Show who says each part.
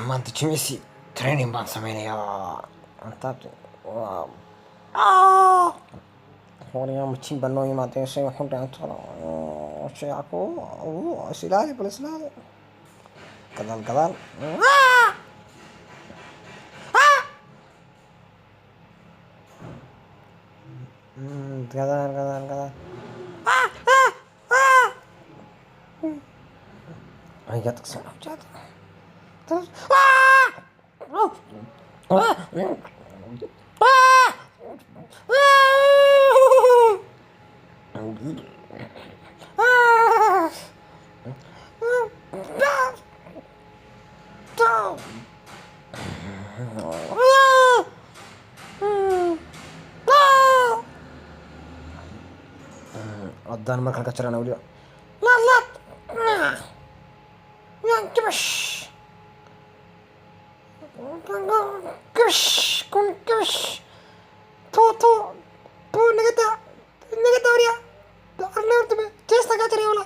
Speaker 1: maanta Jimisi training baan sameynayaa. Antaabta horiyaa machin baan noo yimaadeen shay waxu dhaantolo shayco isilaali bal islaali gadaal gadaal gadaal gadaal gadaal ayaa taqsan awjaad haddaan markan ka jirana weliba laad yaan gabash kun gabash to buu naga dawriya arle horta jeesta ka jariya wala